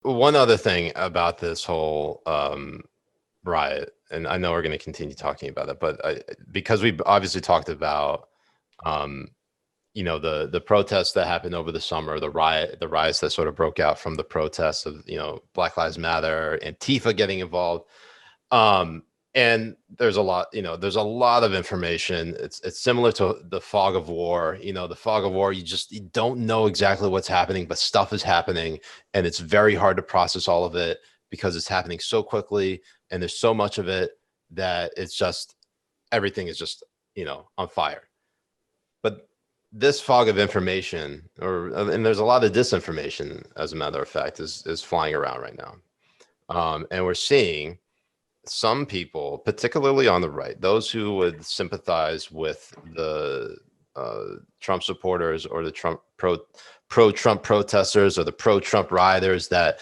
One other thing about this whole riot, and I know we're going to continue talking about it, but because we obviously talked about um, the protests that happened over the summer, the riots that sort of broke out from the protests of Black Lives Matter, Antifa getting involved. And there's a lot, there's a lot of information. It's similar to the fog of war. The fog of war, you don't know exactly what's happening, but stuff is happening, and it's very hard to process all of it because it's happening so quickly, and there's so much of it that it's just everything is just on fire. But this fog of information, and there's a lot of disinformation, as a matter of fact, is flying around right now, and we're seeing some people, particularly on the right, those who would sympathize with the Trump supporters or the pro-Trump protesters or the pro-Trump rioters, that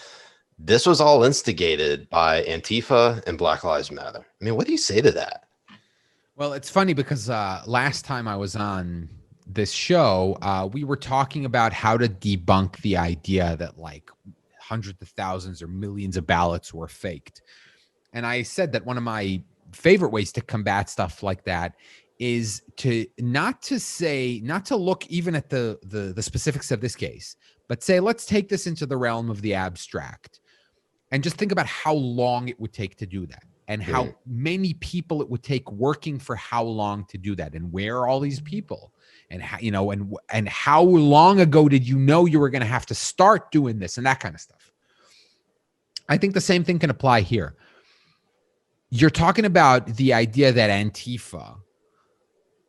this was all instigated by Antifa and Black Lives Matter. I mean, what do you say to that? Well, it's funny because last time I was on this show, we were talking about how to debunk the idea that like hundreds of thousands or millions of ballots were faked. And I said that one of my favorite ways to combat stuff like that is not to look even at the specifics of this case, but say, let's take this into the realm of the abstract and just think about how long it would take to do that, and how many people it would take working for how long to do that, and where are all these people, and how, and how long ago did you know you were going to have to start doing this, and that kind of stuff. I think the same thing can apply here. You're talking about the idea that Antifa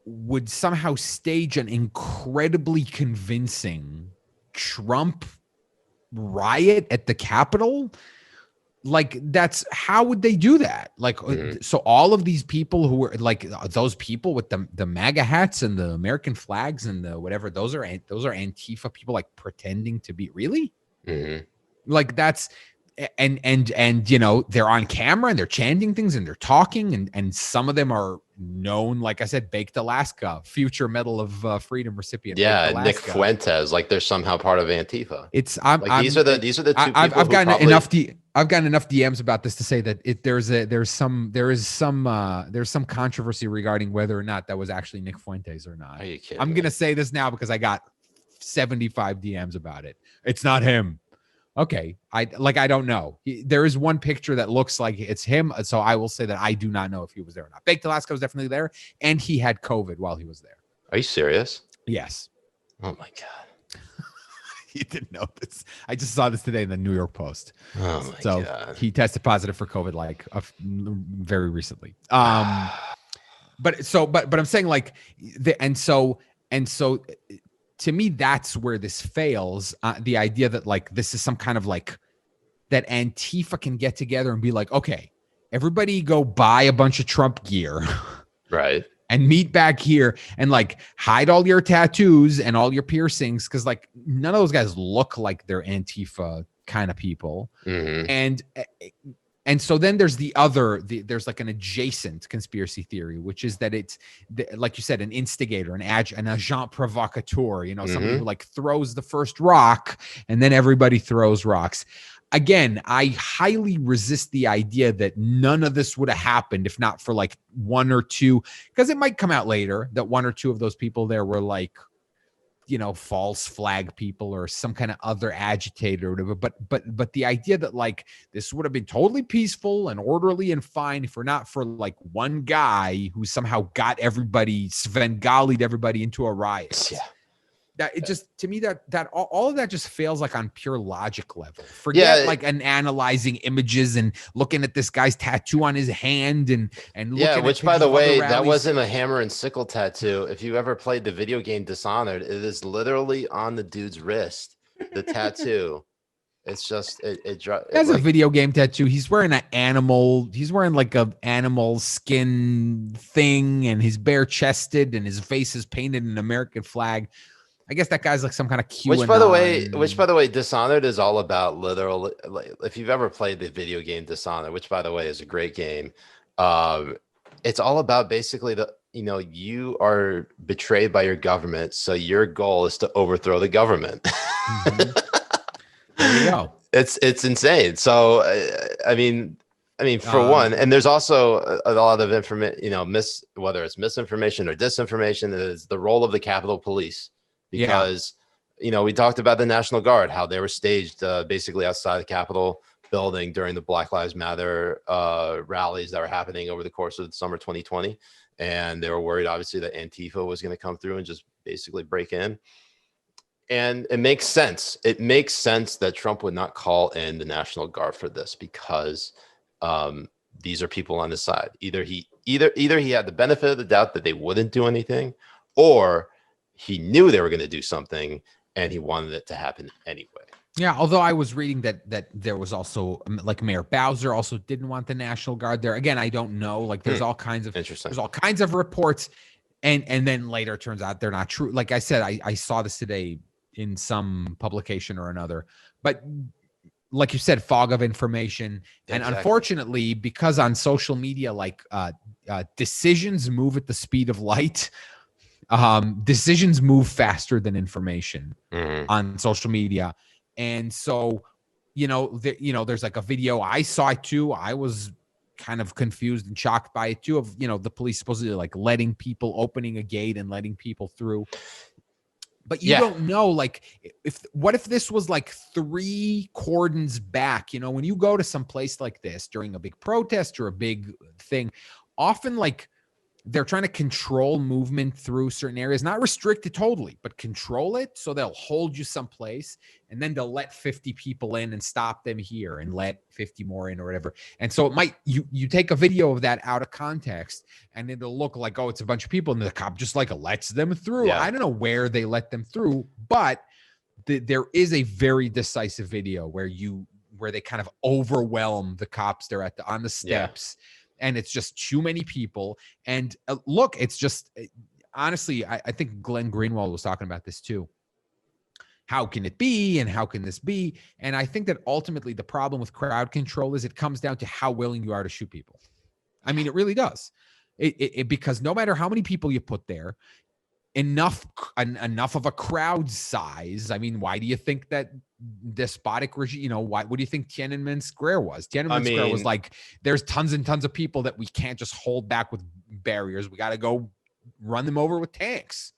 would somehow stage an incredibly convincing Trump riot at the Capitol. Like, that's, how would they do that? Like, so all of these people who were like, those people with the MAGA hats and the American flags and the whatever, those are Antifa people, like pretending to be really like, that's, and they're on camera and they're chanting things and they're talking, and some of them are known, like I said, Baked Alaska, future Medal of Freedom recipient. Yeah, Nick Fuentes, like they're somehow part of Antifa. It's these are the two people. I've gotten enough DMs about this to say that there's some controversy regarding whether or not that was actually Nick Fuentes or not. Are you kidding? I'm gonna say this now because I got 75 DMs about it. It's not him. Okay, I don't know. There is one picture that looks like it's him, so I will say that I do not know if he was there or not. Baked Alaska was definitely there, and he had COVID while he was there. Are you serious? Yes. Oh my god. You didn't know this. I just saw this today in the New York Post. Oh my god. He tested positive for COVID like very recently. But I'm saying, like, to me, that's where this fails. The idea that like this is some kind of like that Antifa can get together and be like, okay, everybody go buy a bunch of Trump gear. Right. And meet back here and like hide all your tattoos and all your piercings, because like none of those guys look like they're Antifa kind of people. And so then there's there's like an adjacent conspiracy theory, which is that it's, like you said, an instigator, an agent provocateur, somebody who like throws the first rock and then everybody throws rocks. Again, I highly resist the idea that none of this would have happened if not for like one or two, because it might come out later that one or two of those people there were like, false flag people or some kind of other agitator or whatever. But the idea that like this would have been totally peaceful and orderly and fine if not for like one guy who somehow got everybody, Svengali'd everybody into a riot. Yeah. That it just, to me, that all of that just fails like on pure logic level. Forget like an analyzing images and looking at this guy's tattoo on his hand and looking which by the way, that wasn't a hammer and sickle tattoo. If you ever played the video game Dishonored, it is literally on the dude's wrist. The tattoo. It's just it has a video game tattoo. He's wearing an animal. He's wearing like a animal skin thing, and he's bare chested, and his face is painted an American flag. I guess that guy's like some kind of QAnon. Which by the way, Dishonored is all about literal. Like, if you've ever played the video game Dishonored, which by the way is a great game, it's all about basically you are betrayed by your government, so your goal is to overthrow the government. There you go. It's insane. So I mean, for one, and there's also a lot of information, whether it's misinformation or disinformation, is the role of the Capitol Police, because we talked about the National Guard, how they were staged basically outside the Capitol building during the Black Lives Matter rallies that were happening over the course of the summer 2020, and they were worried, obviously, that Antifa was going to come through and just basically break in. And it makes sense. It makes sense that Trump would not call in the National Guard for this, because these are people on his side. Either he had the benefit of the doubt that they wouldn't do anything, or he knew they were going to do something and he wanted it to happen anyway. Yeah, although I was reading that there was also, like, Mayor Bowser also didn't want the National Guard there. Again, I don't know. Like, there's all kinds of interesting. There's all kinds of reports, and then later it turns out they're not true. Like I said, I saw this today in some publication or another, but like you said, fog of information. And unfortunately, because on social media, like decisions move at the speed of light, decisions move faster than information on social media. And so, there's like a video I saw too. I was kind of confused and shocked by it too, of, the police supposedly like opening a gate and letting people through. But you don't know, like, what if this was like 3 cordons back? When you go to some place like this during a big protest or a big thing, often, like, they're trying to control movement through certain areas, not restrict it totally, but control it. So they'll hold you someplace, and then they'll let 50 people in and stop them here and let 50 more in or whatever. And so it might, you take a video of that out of context, and it'll look like, oh, it's a bunch of people, and the cop just like lets them through. Yeah. I don't know where they let them through, but there is a very decisive video where they kind of overwhelm the cops. They're on the steps. Yeah. And it's just too many people. And look, it's just, honestly, I think Glenn Greenwald was talking about this too. How can it be? And how can this be? And I think that ultimately the problem with crowd control is it comes down to how willing you are to shoot people. I mean, it really does. Because no matter how many people you put there, enough of a crowd size. I mean, why do you think that despotic regime, what do you think Tiananmen Square was? Tiananmen Square was like, there's tons and tons of people that we can't just hold back with barriers. We got to go run them over with tanks.